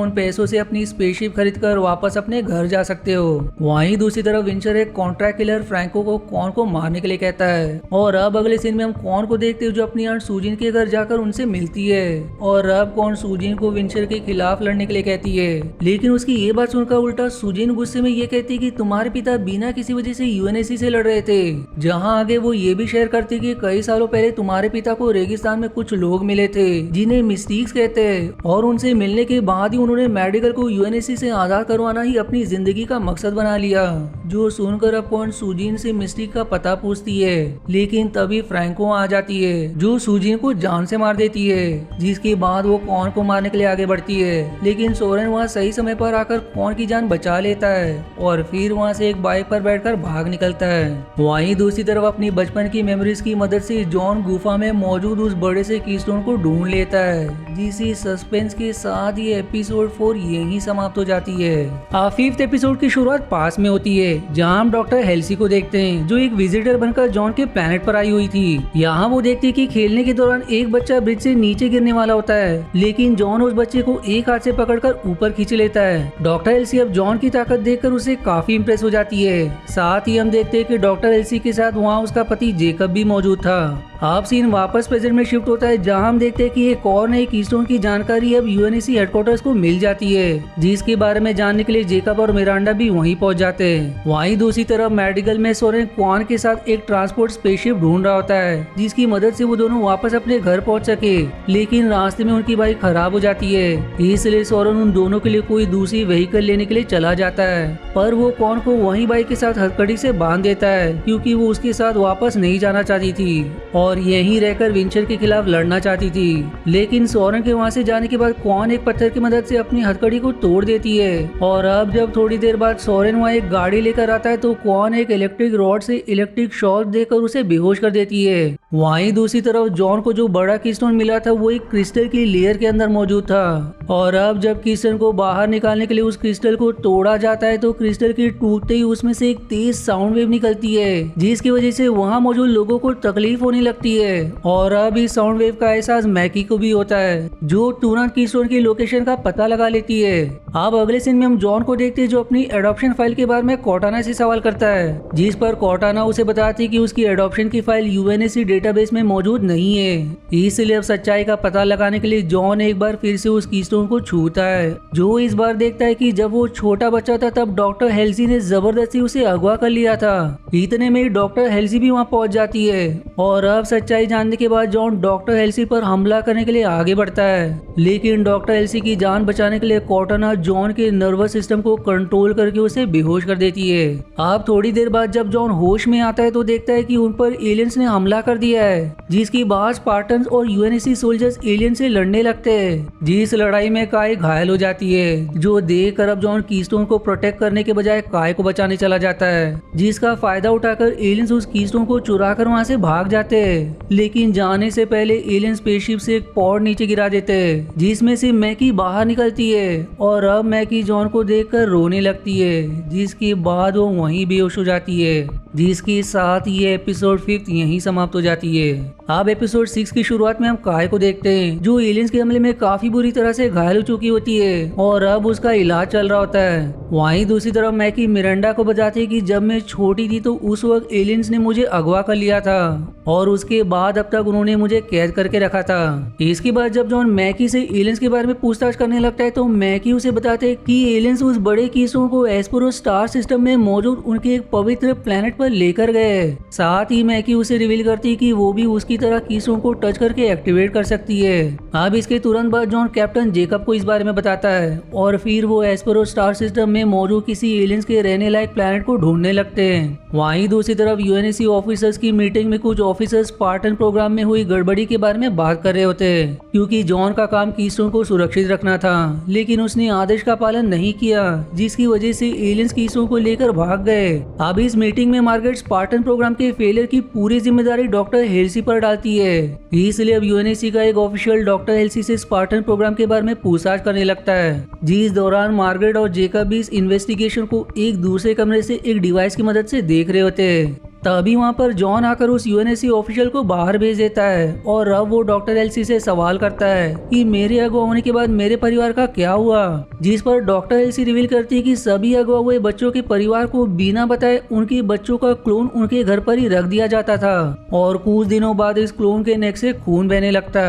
उन पैसों से अपनी स्पेसशिप खरीद कर वापस अपने घर जा सकते हो। वहीं दूसरी तरफ विंचर एक कॉन्ट्रैक्ट किलर फ्रैंको को कॉन को मारने के लिए कहता है, और अब अगले सीन में हम कॉन को देखते हैं जो अपनी आंट सुजिन के घर जाकर उनसे मिलती है, और अब कॉन सुजिन को विंचर के खिलाफ लड़ने के लिए कहती है। लेकिन उसकी ये बात सुनकर उल्टा सुजिन गुस्से में ये कहती कि तुम्हारे पिता बिना किसी वजह से यूएनएससी से लड़ रहे थे, जहां आगे वो ये भी शेयर करती कि कई सालों पहले तुम्हारे पिता को रेगिस्तान में कुछ लोग मिले थे जिन्हें मिस्टिक्स कहते हैं, और उनसे मिलने के बाद ही उन्होंने मेडिकल को यूएनएससी से आजाद करवाना ही अपनी जिंदगी का मकसद बना लिया। जो सुनकर अब कौन सुजिन से मिस्टिक का पता पूछती है, लेकिन तभी फ्रैंको आ जाती है जो सुजिन को जान से मार देती है, जिसके बाद वो कॉन को मारने के लिए आगे बढ़ती है, लेकिन सोरेन वहाँ सही समय पर आकर कॉन की जान बचा लेता है और फिर वहाँ से एक बाइक पर बैठकर भाग निकलता है। वहीं दूसरी तरफ अपनी बचपन की मेमोरीज की मदद से जॉन गुफा में मौजूद उस बड़े से कीस्टोन को ढूंढ लेता है, जिस सस्पेंस के साथ ये एपिसोड 4 यही समाप्त हो जाती है। 5th एपिसोड की शुरुआत पास में होती है जहाँ हम डॉक्टर हेल्सी को देखते हैं जो एक विजिटर बनकर जॉन के प्लेनेट पर आई हुई थी। यहाँ वो देखती है कि खेलने के दौरान एक बच्चा ब्रिज से नीचे गिरने वाला होता है, लेकिन जॉन उस बच्चे को एक हाथ से पकड़कर ऊपर खींच लेता है। डॉक्टर हेल्सी अब जॉन की ताकत देखकर उसे काफी इंप्रेस हो जाती है। साथ ही हम देखते हैं कि डॉक्टर हेल्सी के साथ वहाँ उसका पति जेकब भी मौजूद था। अब सीन वापस प्रेजेंट में शिफ्ट होता है जहां हम देखते हैं कि एक और नई कीस्टोन की जानकारी अब यूएनएससी हेडक्वार्टर्स को मिल जाती है, जिसके बारे में जानने के लिए जेकब और मिरांडा भी वहीं पहुंच जाते हैं। वहीं दूसरी तरफ मेडिकल में सोरेन क्वान के साथ एक ट्रांसपोर्ट स्पेसशिप ढूंढ रहा होता है, जिसकी मदद से वो दोनों वापस अपने घर पहुंच सके, लेकिन रास्ते में उनकी बाइक खराब हो जाती है। इसलिए सोरेन उन दोनों के लिए कोई दूसरी व्हीकल लेने के लिए चला जाता है, पर वो क्वान को वही बाइक के साथ हथकड़ी से बांध देता है क्योंकि वो उसके साथ वापस नहीं जाना चाहती थी और यहीं रहकर विंचर के खिलाफ लड़ना चाहती थी। लेकिन सोरेन के वहां से जाने के बाद क्वान एक पत्थर की मदद से अपनी हथकड़ी को तोड़ देती है, और अब जब थोड़ी देर बाद सोरेन वहां एक गाड़ी लेकर आता है तो क्वान एक इलेक्ट्रिक रॉड से इलेक्ट्रिक शॉक देकर उसे बेहोश कर देती है। वहीं दूसरी तरफ जॉन को जो बड़ा कीस्टोन मिला था वो एक क्रिस्टल की लेयर के अंदर मौजूद था, और अब जब क्रिस्टल को बाहर निकालने के लिए उस क्रिस्टल को तोड़ा जाता है तो क्रिस्टल के टूटते ही उसमें से एक तेज साउंड वेव निकलती है, जिसकी वजह से वहां मौजूद लोगों को तकलीफ होने लगती है। और अब इस साउंड वेव का एहसास मैकी को भी होता है, जो तुरंत कीस्टोन की लोकेशन का पता लगा लेती है। अब अगले सीन में हम जॉन को देखते हैं जो अपनी एडॉप्शन फाइल के बारे में कॉर्टाना से सवाल करता है, जिस पर कॉर्टाना उसे बताती है कि उसकी एडॉप्शन की फाइल यूएनएससी डेटाबेस में मौजूद नहीं है। इसलिए अब सच्चाई का पता लगाने के लिए जॉन एक बार फिर से उस कीस्टोन को छूता है, जो इस बार देखता है कि जब वो छोटा बच्चा था तब डॉक्टर हेल्सी ने जबरदस्ती उसे अगवा कर लिया था। इतने में डॉक्टर हेल्सी भी वहाँ पहुँच जाती है, और अब सच्चाई जानने के बाद जॉन डॉक्टर हेल्सी पर हमला करने के लिए आगे बढ़ता है, लेकिन डॉक्टर हेल्सी की जान बचाने के लिए कॉर्टाना जॉन के नर्वस सिस्टम को कंट्रोल करके उसे बेहोश कर देती है। अब थोड़ी देर बाद जब जॉन होश में आता है तो देखता है कि उन पर एलियंस ने हमला कर दिया है, जिसकी बाद स्पार्टन्स और यूएनएससी सोल्जर्स एलियन से लड़ने लगते हैं, जिस लड़ाई में काय घायल हो जाती है, जो देखकर अब जॉन कीस्टोन को प्रोटेक्ट करने के बजाय काय को बचाने चला जाता है, जिसका फायदा उठाकर एलियंस उस कीस्टोन को चुराकर वहां से भाग जाते हैं। लेकिन जाने से पहले एलियन स्पेसशिप से एक पॉड नीचे गिरा देते हैं, जिसमें से मैकी बाहर निकलती है, और अब मैकी जॉन को देखकर रोने लगती है, जिसके बाद वो वहीं बेहोश हो जाती है, जिसके साथ ये एपिसोड 5 यहीं समाप्त हो जाती है। अब एपिसोड 6 की शुरुआत में हम काय को देखते हैं जो एलियंस के हमले में काफी बुरी तरह से घायल हो चुकी होती है, और अब उसका इलाज चल रहा होता है। वहीं दूसरी तरफ मैकी मिरांडा को बताती है कि जब मैं छोटी थी तो उस वक्त एलियंस ने मुझे अगवा कर लिया था, और उसके बाद अब तक उन्होंने मुझे कैद करके रखा था। इसके बाद जब जॉन मैकी से एलियंस के बारे में पूछताछ करने लगता है तो मैकी उसे बताते हैं कि एलियंस उस बड़े कीस्टोन को एस्पेरो स्टार सिस्टम में मौजूद उनके एक पवित्र प्लेनेट पर लेकर गए। साथ ही मैकी उसे रिवील करती कि वो भी उसकी तरह कीस्टोन को टच करके एक्टिवेट कर सकती है। अब इसके तुरंत बाद जॉन कैप्टन जेकब को इस बारे में बताता है और फिर वो एस्पेरो स्टार सिस्टम में मौजूद किसी एलियंस के रहने लायक प्लैनेट को ढूंढने लगते हैं। वहीं दूसरी तरफ यूएनएससी ऑफिसर्स की मीटिंग में कुछ ऑफिसर्स स्पार्टन प्रोग्राम में हुई गड़बड़ी के बारे में बात कर रहे होते हैं, क्योंकि जॉन का काम कीस्टोन को सुरक्षित रखना था, लेकिन उसने आदेश का पालन नहीं किया, जिसकी वजह से एलियंस कीस्टोन को लेकर भाग गए। अब इस मीटिंग में मार्गरेट स्पार्टन प्रोग्राम के फेलियर की पूरी जिम्मेदारी डॉक्टर हेल्सी पर डालती है। इसलिए अब यूएनएससी का एक ऑफिशियल डॉक्टर हेल्सी से स्पार्टन प्रोग्राम के बारे में पूछताछ करने लगता है, जिस दौरान मार्गरेट और जेकब भी इस इन्वेस्टिगेशन को एक दूसरे कमरे से एक डिवाइस की मदद से देख रहे होते हैं। तभी वहाँ पर जॉन आकर उस यूएनएससी ऑफिशियल को बाहर भेज देता है और अब वो डॉक्टर एल्सी से सवाल करता है कि मेरे अगवा होने के बाद मेरे परिवार का क्या हुआ, जिस पर डॉक्टर एल्सी रिवील करती है कि सभी अगवा हुए बच्चों के परिवार को बिना बताए उनके बच्चों का क्लोन उनके घर पर ही रख दिया जाता था और कुछ दिनों बाद इस क्लोन के नेक से खून बहने लगता,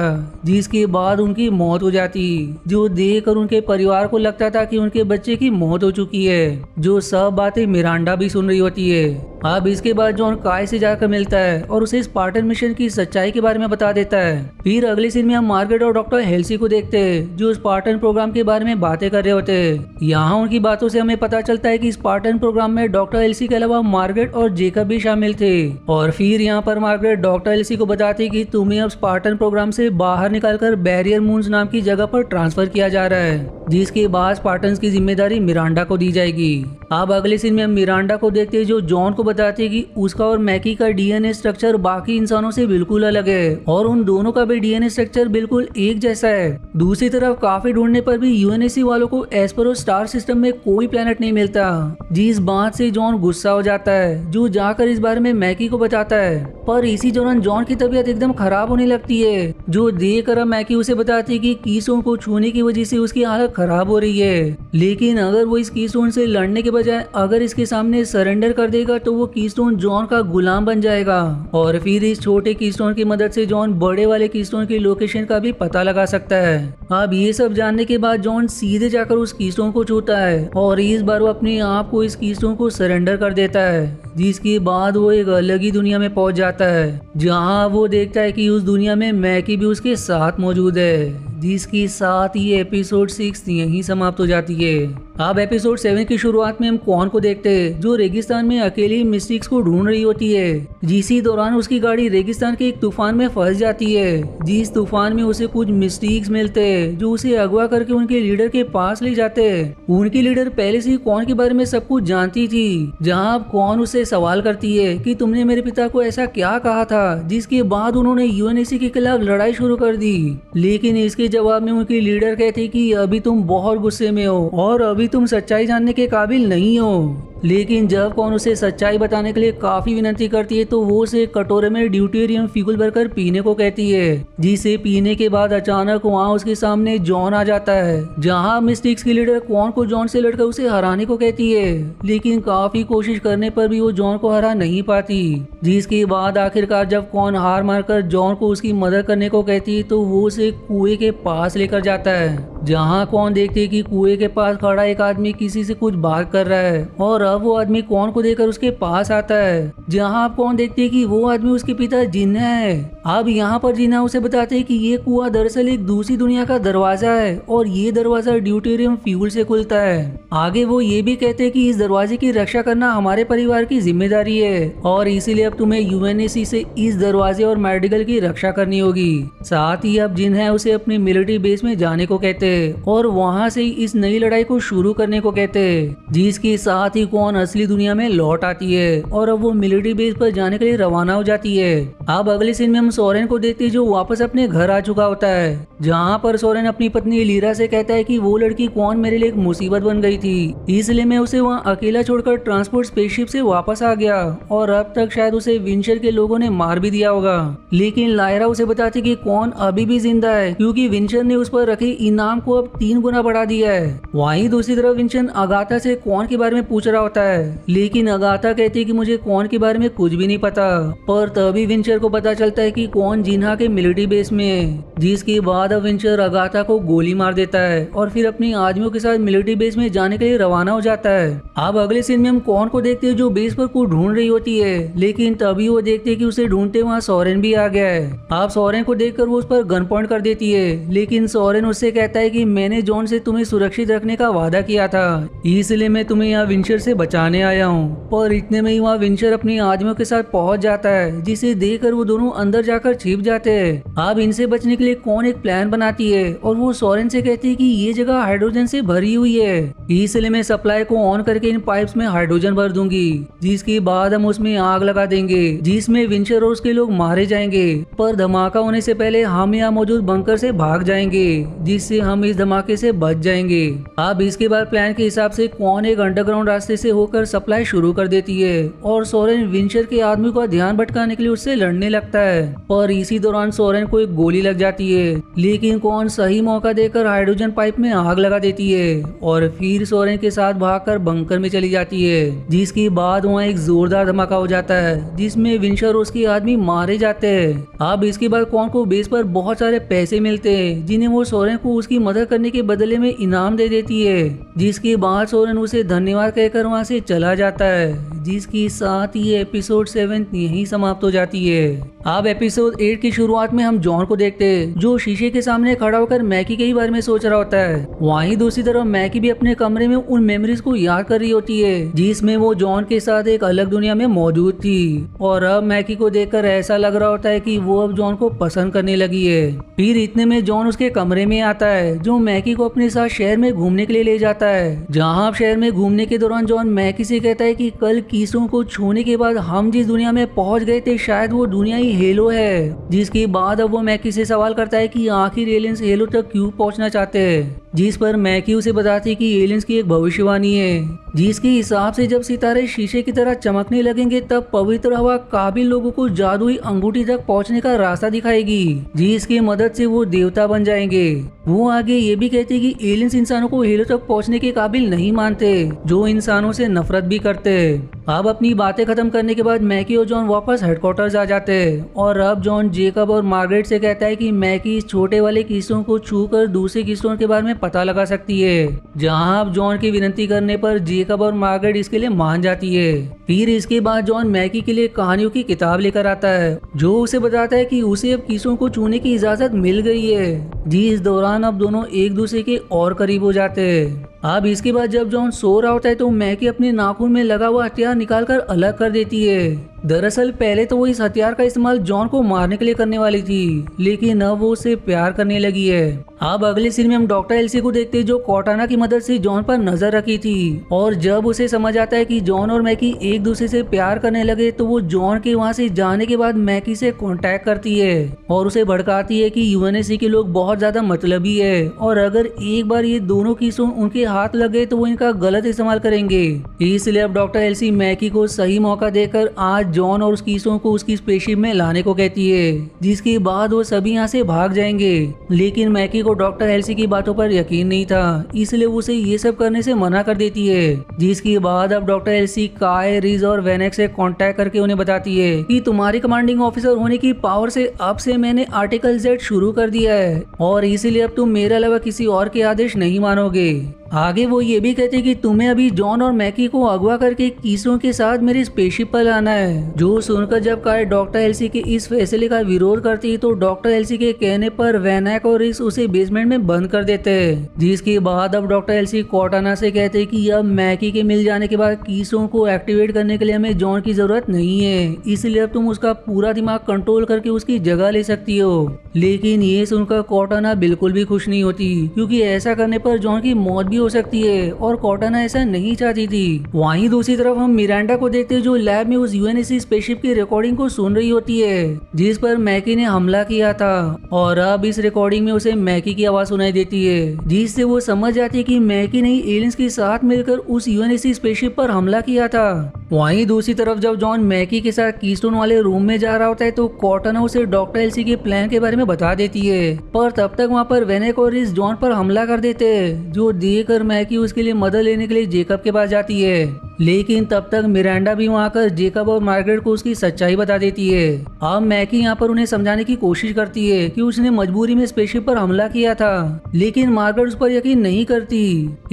जिसके बाद उनकी मौत हो जाती, जो देखकर उनके परिवार को लगता था कि उनके बच्चे की मौत हो चुकी है। जो सब बातें मिरांडा भी सुन रही होती है। अब इसके बाद जॉन काय से जाकर मिलता है और उसे स्पार्टन मिशन की सच्चाई के बारे में बता देता है। फिर अगले सीन में हम मार्गरेट और डॉक्टर हेल्सी को देखते हैं, जो स्पार्टन प्रोग्राम के बारे में बातें कर रहे होते हैं। यहाँ उनकी बातों से हमें पता चलता है कि स्पार्टन प्रोग्राम में डॉक्टर हेल्सी के अलावा मार्गरेट और जेकब भी शामिल थे। और फिर यहाँ पर मार्गरेट डॉक्टर हेल्सी को बताती कि तुम्हें अब स्पार्टन प्रोग्राम से बाहर निकालकर बैरियर मून्स नाम की जगह पर ट्रांसफर किया जा रहा है, जिसके बाद स्पार्टन्स की जिम्मेदारी मिरांडा को दी जाएगी। अब अगले सीन में हम मिरांडा को देखते हैं, जो जॉन को बताती है कि उसका और मैकी का डीएनए स्ट्रक्चर बाकी इंसानों से बिल्कुल अलग है और उन दोनों का भी डीएनए स्ट्रक्चर बिल्कुल एक जैसा है। दूसरी तरफ काफी ढूंढने पर भी यूएनएससी वालों को एस्पेरो स्टार सिस्टम में कोई प्लेनेट नहीं मिलता, जिस बात से जॉन गुस्सा हो जाता है, जो जाकर इस बारे में मैकी को बताता है। पर इसी दौरान जॉन की तबीयत एकदम खराब होने लगती है, जो देखकर मैकी उसे बताती है कि कीस्टोन को छूने की वजह से उसकी हालत खराब हो रही है, लेकिन अगर वो इस कीस्टोन से लड़ने के बजाय अगर इसके सामने सरेंडर कर देगा तो वो कीस्टोन जॉन का गुलाम बन जाएगा और फिर इस छोटे कीस्टोन की मदद से जॉन बड़े वाले कीस्टोन की लोकेशन का भी पता लगा सकता है। अब ये सब जानने के बाद जॉन सीधे जाकर उस कीस्टोन को छूता है और इस बार वो अपने आप को इस कीस्टोन को सरेंडर कर देता है, जिसके बाद वो एक अलग ही दुनिया में पहुंच जाता है, जहां वो देखता है कि उस दुनिया में मैकी भी उसके साथ मौजूद है। जिसके साथ ये एपिसोड 6 यहीं समाप्त हो जाती है। अब एपिसोड 7 की शुरुआत में हम कॉन को देखते हैं, जो रेगिस्तान में अकेली मिस्टिक्स को ढूंढ रही होती है। जिसी दौरान उसकी गाड़ी रेगिस्तान के एक तूफान में फंस जाती है, जिस तूफान में उसे कुछ मिस्टिक्स मिलते हैं, जो उसे अगवा करके उनके लीडर के पास ले जाते हैं। उनकी लीडर पहले से ही कॉन के बारे में सब कुछ जानती थी, जहाँ कॉन उससे सवाल करती है कि तुमने मेरे पिता को ऐसा क्या कहा था, जिसके बाद उन्होंने यूएनएससी के खिलाफ लड़ाई शुरू कर दी। लेकिन इसके जवाब में उनकी लीडर कहती कि अभी तुम बहुत गुस्से में हो और अभी तुम सच्चाई जानने के काबिल नहीं हो। लेकिन जब कॉन उसे सच्चाई बताने के लिए काफी विनती करती है तो वो उसे कटोरे में ड्यूटेरियम फ्यूल भरकर पीने को कहती है, जिसे पीने के बाद अचानक वहाँ उसके सामने जॉन आ जाता है, जहाँ मिस्टिक्स की लीडर कॉन को जॉन से लड़कर उसे हराने को कहती है। लेकिन काफी कोशिश करने पर भी वो जॉन को हरा नहीं पाती, जिसके बाद आखिरकार जब कॉन हार मारकर जॉन को उसकी मदद करने को कहती है तो वो उसे कुएं के पास लेकर जाता है, जहाँ कॉन देखते है कि कुएं के पास खड़ा एक आदमी किसी से कुछ बात कर रहा है और अब वो आदमी कॉन को देखकर उसके पास आता है, जहाँ आप कॉन देखते है कि वो आदमी उसके पिता जिन्ना है। अब यहाँ पर जिन्ना उसे बताते हैं कि ये कुआं दरअसल एक दूसरी दुनिया का दरवाजा है और ये दरवाजा ड्यूटेरियम फ्यूल से खुलता है। आगे वो ये भी कहते हैं कि इस दरवाजे की रक्षा करना हमारे परिवार की जिम्मेदारी है और इसीलिए अब तुम्हें यूएनएससी से इस दरवाजे और मेडिकल की रक्षा करनी होगी। साथ ही अब जिन्ना उसे अपनी मिलिट्री बेस में जाने को कहते हैं और वहाँ से इस नई लड़ाई को शुरू करने को कहते हैं, जिसके साथ ही कॉन असली दुनिया में लौट आती है और अब वो मिलिट्री बेस पर जाने के लिए रवाना हो जाती है। अब अगले सीन में हम सोरेन को देखते हैं, जो वापस अपने घर आ चुका होता है, जहाँ पर सोरेन अपनी पत्नी लीरा से कहता है कि वो लड़की कॉन मेरे लिए एक मुसीबत बन गई थी, इसलिए मैं उसे वहाँ अकेला छोड़कर ट्रांसपोर्ट स्पेसशिप से वापस आ गया और अब तक शायद उसे विंचर के लोगों ने मार भी दिया होगा। लेकिन लायरा उसे बताती कि कॉन अभी भी जिंदा है, क्योंकि विंचर ने उस पर रखे इनाम को अब 3 गुना बढ़ा दिया है। वहीं दूसरी तरफ विंचर अगाथा से कॉन के बारे में पूछ रहा होता है, लेकिन अगाथा कहती है कि मुझे कॉन के बारे में कुछ भी नहीं पता। पर तभी विंचर को पता चलता है कि कि कौन जिन्हा के मिलिट्री बेस में है, जिसके बाद अब विंचर अगाथा को गोली मार देता है और फिर अपनी आदमियों के साथ मिलिट्री बेस में जाने के लिए रवाना हो जाता है। अब अगले सीन में हम कौन को देखते हैं जो बेस पर को ढूंढ रही होती है, लेकिन तभी वो देखते हैं कि उसे ढूंढते वहाँ सोरेन भी आ गया है। अब सोरेन को देखकर वो उस पर गन पॉइंट कर देती है, लेकिन सोरेन उससे कहता है कि मैंने जॉन से तुम्हें सुरक्षित रखने का वादा किया था, इसलिए मैं तुम्हें यहाँ विंचर से बचाने आया हूँ। पर इतने में ही वहाँ विंचर अपनी आदमियों के साथ पहुंच जाता है, जिसे देखकर वो दोनों अंदर जाकर छिप जाते हैं। अब इनसे बचने के लिए कौन एक प्लान बनाती है और वो सोरेन से कहती है कि ये जगह हाइड्रोजन से भरी हुई है, इसलिए मैं सप्लाई को ऑन करके इन पाइप्स में हाइड्रोजन भर दूंगी, जिसके बाद हम उसमें आग लगा देंगे, जिसमें विंचर और उसके लोग मारे जाएंगे। पर धमाका होने से पहले हम यहाँ मौजूद बंकर से भाग जाएंगे, जिससे हम इस धमाके से बच जाएंगे। अब इसके बाद प्लान के हिसाब से कौन एक अंडरग्राउंड रास्ते से होकर सप्लाई शुरू कर देती है और सोरेन विंचर के आदमी का ध्यान भटकाने के लिए उससे लड़ने लगता है। पर इसी दौरान सोरेन को एक गोली लग जाती है, लेकिन कौन सही मौका देकर हाइड्रोजन पाइप में आग लगा देती है और फिर सोरेन के साथ भागकर बंकर में चली जाती है, जिसके बाद वहाँ एक जोरदार धमाका हो जाता है, जिसमें विंचर और उसके आदमी मारे जाते हैं। अब इसके बाद कौन को बेस पर बहुत सारे पैसे मिलते हैं, जिन्हें वो सोरेन को उसकी मदद करने के बदले में इनाम दे देती है, जिसके बाद सोरेन उसे धन्यवाद कहकर वहाँ से चला जाता है, जिसके साथ ये एपिसोड 7 यहीं समाप्त हो जाती है। अब एपिसोड 8 की शुरुआत में हम जॉन को देखते हैं, जो शीशे के सामने खड़ा होकर मैकी के ही बारे में सोच रहा होता है। वहीं दूसरी तरफ मैकी भी अपने कमरे में उन मेमोरीज को याद कर रही होती है, जिसमें वो जॉन के साथ एक अलग दुनिया में मौजूद थी। और अब मैकी को देखकर ऐसा लग रहा होता है कि वो अब जॉन को पसंद करने लगी है। फिर इतने में जॉन उसके कमरे में आता है, जो मैकी को अपने साथ शहर में घूमने के लिए ले जाता है। जहाँ शहर में घूमने के दौरान जॉन मैकी से कहता है कि कल कीसों को छूने के बाद हम जिस दुनिया में पहुंच गए थे शायद वो दुनिया ही हेलो है, जिसके बाद अब वो मैकी से सवाल करता है कि आखिर एलियंस हेलो तक क्यों पहुंचना चाहते हैं, जिस पर मैकी उसे बताती है कि एलियंस की एक भविष्यवाणी है, जिसके हिसाब से जब सितारे शीशे की तरह चमकने लगेंगे तब पवित्र हवा काबिल लोगों को जादुई अंगूठी तक पहुंचने का रास्ता दिखाएगी, जिसकी मदद से वो देवता बन जाएंगे। वो आगे ये भी कहते हैं कि एलियंस इंसानों को हेलो तक पहुंचने के काबिल नहीं मानते, जो इंसानों से नफरत भी करते हैं। अब अपनी बातें खत्म करने के बाद मैकी और जॉन वापस हेडक्वार्टर्स आ जाते हैं और अब जॉन जेकब और मार्गरेट से कहता है कि मैकी इस छोटे वाले किस्सों को छूकर दूसरे किस्सों के बारे में पता लगा सकती है। जहां अब जॉन की विनती करने पर जेकब और मार्गरेट इसके लिए मान जाती है। फिर इसके बाद जॉन मैकी के लिए कहानियों की किताब लेकर आता है, जो उसे बताता है कि उसे अब किस्सों को छूने की इजाजत मिल गई है, जिस दौरान अब दोनों एक दूसरे के और करीब हो जाते हैं। अब इसके बाद जब जॉन सो रहा होता है तो मैकी अपने नाखून में लगा हुआ हथियार निकालकर अलग कर देती है। दरअसल पहले तो वो इस हथियार का इस्तेमाल जॉन को मारने के लिए करने वाली थी, लेकिन अब वो उससे प्यार करने लगी है। अब अगले सीन में हम डॉक्टर एल्सी को देखते हैं, जो कॉर्टाना की मदद से जॉन पर नजर रखी थी, और जब उसे समझ आता है कि जॉन और मैकी एक दूसरे से प्यार करने लगे तो वो जॉन के वहाँ से जाने के बाद मैकी से कांटेक्ट करती है और उसे भड़काती है कि यूएनएससी के लोग बहुत ज्यादा मतलबी है और अगर एक बार ये दोनों किस्सों उनके हाथ लगे तो वो इनका गलत इस्तेमाल करेंगे। इसलिए अब डॉक्टर एल्सी मैकी को सही मौका देकर आज जॉन और उसकी किस्सों को उसकी स्पेसशिप में लाने को कहती है, जिसके बाद वो सभी यहाँ से भाग जाएंगे। लेकिन मैकी को डॉक्टर एल्सी की बातों पर यकीन नहीं था, इसलिए उसे ये सब करने से मना कर देती है। जिसके बाद अब डॉक्टर एल्सी काय, रिज और वेनेक से कांटेक्ट करके उन्हें बताती है कि तुम्हारी कमांडिंग ऑफिसर होने की पावर से अब से मैंने आर्टिकल Z शुरू कर दिया है और इसीलिए अब तुम मेरे अलावा किसी और के आदेश नहीं मानोगे। आगे वो ये भी कहते कि तुम्हें अभी जॉन और मैकी को अगवा करके किस्सों के साथ मेरी स्पेसशिप पर लाना है। जो सुनकर जब काय डॉक्टर एल्सी के इस फैसले का विरोध करती है तो डॉक्टर एल्सी के कहने पर वैनैक और रिस उसे बेसमेंट में बंद कर देते हैं। जिसके बाद अब डॉक्टर एल्सी कॉर्टाना से कहते हैं कि अब मैकी के मिल जाने के बाद किस्सों को एक्टिवेट करने के लिए हमें जॉन की जरूरत नहीं है, इसलिए अब तुम उसका पूरा दिमाग कंट्रोल करके उसकी जगह ले सकती हो। लेकिन ये सुनकर कॉर्टाना बिल्कुल भी खुश नहीं होती, क्योंकि ऐसा करने पर जॉन की मौत भी हो सकती है और कॉर्टाना ऐसा नहीं चाहती थी। वहीं दूसरी तरफ हम मिरांडा को देखते हैं, जो लैब में उस यूएनएससी स्पेसशिप की रिकॉर्डिंग को सुन रही होती है जिस पर मैकी ने हमला किया था, और अब इस रिकॉर्डिंग में उसे मैकी की आवाज सुनाई देती है, जिससे वो समझ जाती है कि मैकी ने एलियंस के साथ मिलकर उस यूएनएससी स्पेसशिप पर हमला किया था। वहीं दूसरी तरफ जब जॉन मैकी के साथ कीस्टोन वाले रूम में जा रहा होता है तो कॉर्टाना उसे डॉक्टर एल्सी के प्लान के बारे में बता देती है, पर तब तक वहाँ पर वेनेक और रिस जॉन पर हमला कर देते हैं, जो देखकर मैकी उसके लिए मदद लेने के लिए जेकब के पास जाती है। लेकिन तब तक मिरांडा भी वहाँ आकर जेकब और मार्गरेट को उसकी सच्चाई बता देती है। अब मैकी यहाँ पर उन्हें समझाने की कोशिश करती है कि उसने मजबूरी में स्पेसशिप पर हमला किया था, लेकिन मार्गरेट उस पर यकीन नहीं करती।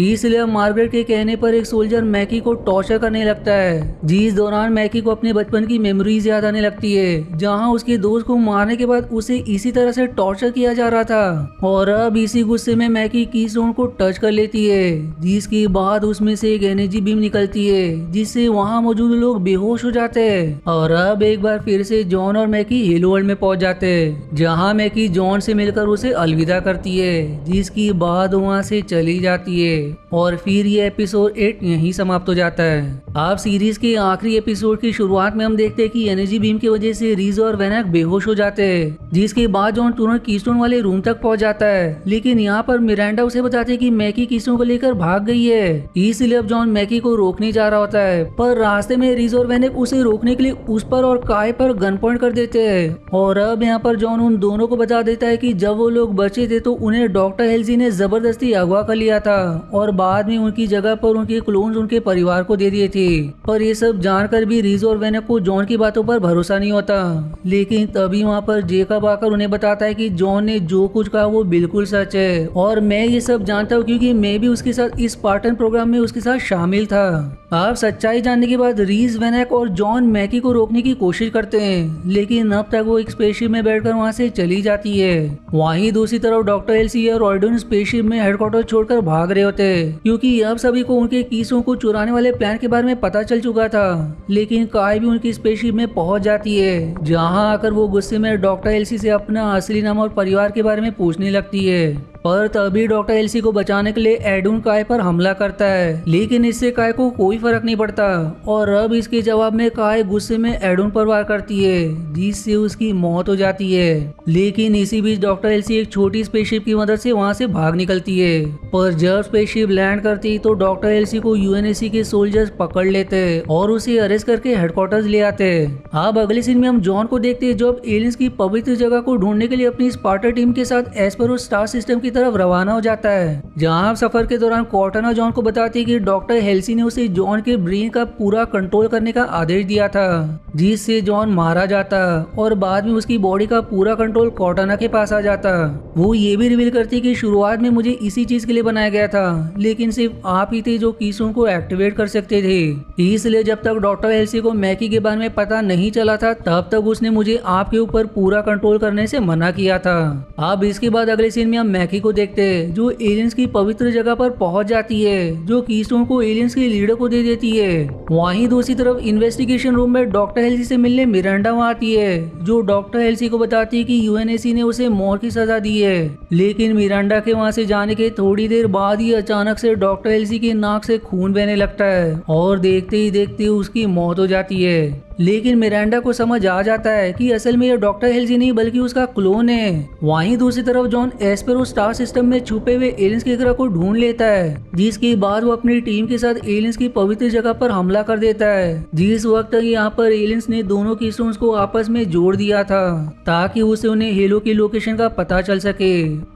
इसलिए मार्गरेट के कहने पर एक सोल्जर मैकी को टॉर्चर करने लगता है, जिस दौरान मैकी को अपने बचपन की मेमोरीज याद आने लगती है, जहाँ उसके दोस्त को मारने के बाद उसे इसी तरह से टॉर्चर किया जा रहा था। और अब इसी गुस्से में मैकी कीस्टोन को टच कर लेती है, जिसके बाद उसमें से एक एनर्जी बीम निकलती है, जिससे वहाँ मौजूद लोग बेहोश हो जाते हैं। और अब एक बार फिर से जॉन और मैकी हेलो वर्ल्ड में पहुंच जाते हैं, जहाँ मैकी जॉन से मिलकर उसे अलविदा करती है, जिसकी बाद वहाँ से चली जाती है। और फिर ये एपिसोड 8 यहीं समाप्त हो जाता है। अब सीरीज के आखिरी एपिसोड की शुरुआत में हम देखते हैं कि एनर्जी बीम की वजह से रीज और वेनक बेहोश हो जाते हैं, जिसके बाद जॉन तुरंत कीस्टोन वाले रूम तक पहुंच जाता है। लेकिन यहाँ पर मिरांडा उसे बताती है कि मैकी कीस्टोन को लेकर भाग गई है, इसलिए अब जॉन मैकी को रोकने जा रहा होता है, पर रास्ते में रीज और वेनक उसे रोकने के लिए उस पर और काय पर गन पॉइंट कर देते हैं। और अब यहाँ पर जॉन उन दोनों को बता देता है कि जब वो लोग बचे थे तो उन्हें डॉक्टर हेल्सी ने जबरदस्ती अगवा कर लिया था और बाद में उनकी जगह पर उनके क्लोन्स उनके परिवार को दे दिए थे। पर ये सब जानकर भी रीज और वेनक को जॉन की बातों पर भरोसा नहीं होता। लेकिन तभी वहाँ पर जेकब आकर उन्हें बताता है कि जॉन ने जो कुछ कहा वो बिल्कुल सच है, और मैं ये सब जानता हूँ क्योंकि मैं भी उसके साथ इस स्पार्टन प्रोग्राम में उसके साथ शामिल था। अब सच्चाई जानने के बाद रीज, वेनक और जॉन मैकी को रोकने की कोशिश करते हैं, लेकिन अब तक वो एक स्पेसशिप में बैठकर वहाँ से चली जाती है। वहीं दूसरी तरफ डॉक्टर एल्सी और ऑर्डन स्पेसशिप में हेडक्वार्टर छोड़कर भाग रहे होते हैं, क्योंकि अब सभी को उनके कीसों को चुराने वाले प्लान के बारे में पता चल चुका था। लेकिन काय भी उनकी स्पेसशिप में पहुंच जाती है, जहां आकर वो गुस्से में डॉक्टर एल्सी से अपना असली नाम और परिवार के बारे में पूछने लगती है। पर तभी डॉक्टर एल्सी को बचाने के लिए एडून काय पर हमला करता है, लेकिन इससे काय को कोई फर्क नहीं पड़ता। और अब इसके जवाब में काय गुस्से में एडून पर वार करती है, जिससे उसकी मौत हो जाती है। लेकिन इसी बीच डॉक्टर एल्सी एक छोटी स्पेसशिप की मदद से वहां से भाग निकलती है। पर जब स्पेसशिप लैंड करती तो डॉक्टर एल्सी को यूएनएससी के सोल्जर्स पकड़ लेते और उसे अरेस्ट करके हेडक्वार्टर्स ले आते। अब अगले सीन में हम जॉन को देखते हैं, जो अब एलियंस की पवित्र जगह को ढूंढने के लिए अपनी स्पार्टा टीम के साथ एस्पेरो स्टार सिस्टम की तरफ रवाना हो जाता है। जहां सफर के दौरान कॉर्टाना जॉन को बताती है कि डॉक्टर हेल्सी ने उसे जॉन के ब्रेन का पूरा कंट्रोल करने का आदेश दिया था, जिससे जॉन मारा जाता और बाद में उसकी बॉडी का पूरा कंट्रोल कॉर्टाना के पास आ जाता। वो ये भी रिवील करती कि शुरुआत में मुझे इसी चीज के लिए बनाया गया था, लेकिन सिर्फ आप ही थे जो कीसों को एक्टिवेट कर सकते थे, इसलिए जब तक डॉक्टर हेल्सी को मैकी के बारे में पता नहीं चला था तब तक उसने मुझे आपके ऊपर पूरा कंट्रोल करने से मना किया था। अब इसके बाद अगले सीन में हम मैकी को देखते हैं, जो एलियंस की पवित्र जगह पर पहुंच जाती है, जो कीस्टोन को एलियंस के लीडर को दे देती है। वहीं दूसरी तरफ इन्वेस्टिगेशन रूम में डॉक्टर हेल्सी से मिलने मिरांडा वहां आती है, जो डॉक्टर हेल्सी को बताती है कि यूएनएससी ने उसे मौत की सजा दी है। लेकिन मिरांडा के वहां से जाने के थोड़ी देर बाद ही अचानक से डॉक्टर हेल्सी की नाक से खून बहने लगता है और देखते ही देखते उसकी मौत हो जाती है। लेकिन मिरांडा को समझ आ जाता है कि असल में यह डॉक्टर हेल्सी नहीं बल्कि उसका क्लोन है। वहीं दूसरी तरफ जॉन एस्पेरो स्टार सिस्टम में छुपे हुए एलियंस के ग्रह को ढूंढ लेता है, जिसके बाद वो अपनी टीम के साथ एलियंस की पवित्र जगह पर हमला कर देता है। जिस वक्त यहाँ पर एलियंस ने दोनों कीस्टोन्स को आपस में जोड़ दिया था ताकि उसे उन्हें हेलो की लोकेशन का पता चल सके।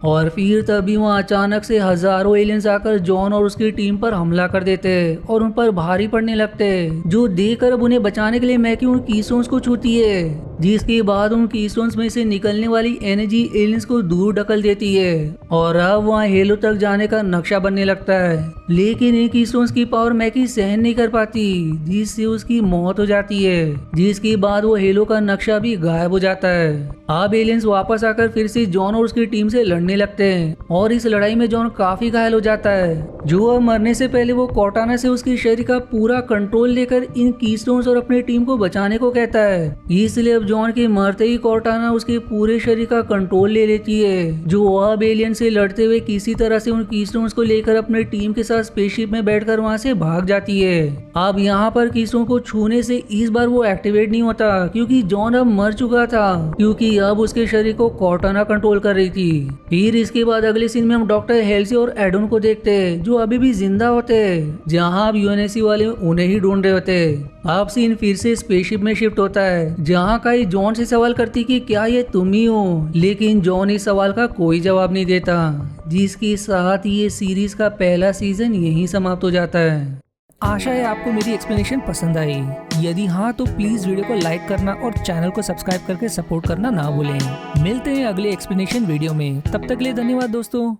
और फिर तभी वहाँ अचानक से हजारों एलियंस आकर जॉन और उसकी टीम पर हमला कर देते और उन पर भारी पड़ने लगते, जो देखकर अब उन्हें बचाने के लिए मैकी उन कीस्टोन्स को छूती है, जिसके बाद उन कीस्टोन्स में से निकलने वाली एनर्जी एलियंस को दूर ढकल देती है और अब वहाँ हेलो तक जाने का नक्शा बनने लगता है। लेकिन इन कीस्टोन्स की पावर मैकी सहन नहीं कर पाती, जिससे उसकी मौत हो जाती है, जिसके बाद वो हेलो का नक्शा भी गायब हो जाता है। अब एलियंस वापस आकर फिर से जॉन और उसकी टीम से लड़ने लगते हैं और इस लड़ाई में जॉन काफी घायल हो जाता है, जो अब मरने से पहले वो कॉर्टाना से उसके शरीर का पूरा कंट्रोल लेकर इन कीस्टोन्स और अपनी टीम को बचाने को कहता है। इसलिए अब जॉन के मरते ही कॉर्टाना उसके पूरे शरीर का कंट्रोल ले लेती है, जो अब एलियन से लड़ते हुए किसी तरह से उन कीस्टोन्स को लेकर अपने टीम के साथ स्पेसशिप में बैठकर वहां से भाग जाती है। अब यहाँ पर कीस्टोन को छूने से इस बार वो एक्टिवेट नहीं होता, क्योंकि जॉन अब मर चुका था, क्योंकि अब उसके शरीर को कॉर्टाना कंट्रोल कर रही थी। फिर इसके बाद अगले सीन में हम डॉक्टर हेल्सी और एडोन को देखते हैं, जो अभी भी जिंदा होते हैं, जहाँ अब यूएनएससी वाले उन्हें ही ढूंढ रहे होते। अब सीन फिर से स्पेसशिप में शिफ्ट होता है, जहाँ काई जॉन से सवाल करती कि क्या ये तुम ही हो, लेकिन जॉन इस सवाल का कोई जवाब नहीं देता, जिसके साथ ये सीरीज का पहला सीजन यहीं समाप्त हो जाता है। आशा है आपको मेरी एक्सप्लेनेशन पसंद आई। यदि हाँ तो प्लीज वीडियो को लाइक करना और चैनल को सब्सक्राइब करके सपोर्ट करना ना भूलें। मिलते हैं अगले एक्सप्लेनेशन वीडियो में, तब तक के लिए धन्यवाद दोस्तों।